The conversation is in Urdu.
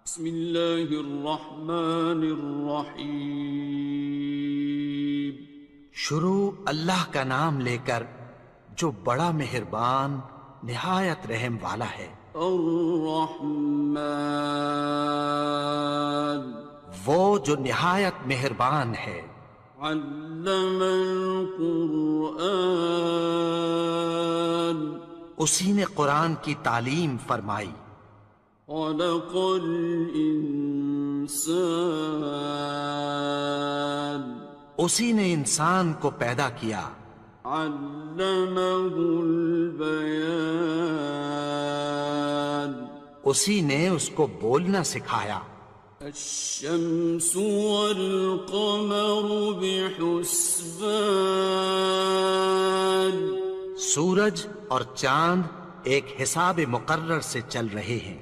بسم اللہ الرحمن الرحیم۔ شروع اللہ کا نام لے کر جو بڑا مہربان نہایت رحم والا ہے۔ الرحمن، وہ جو نہایت مہربان ہے۔ علم القرآن، اسی نے قرآن کی تعلیم فرمائی۔ خلق الانسان، اسی نے انسان کو پیدا کیا۔ علمہ البیان، اسی نے اس کو بولنا سکھایا۔ الشمس والقمر بحسبان، سورج اور چاند ایک حساب مقرر سے چل رہے ہیں۔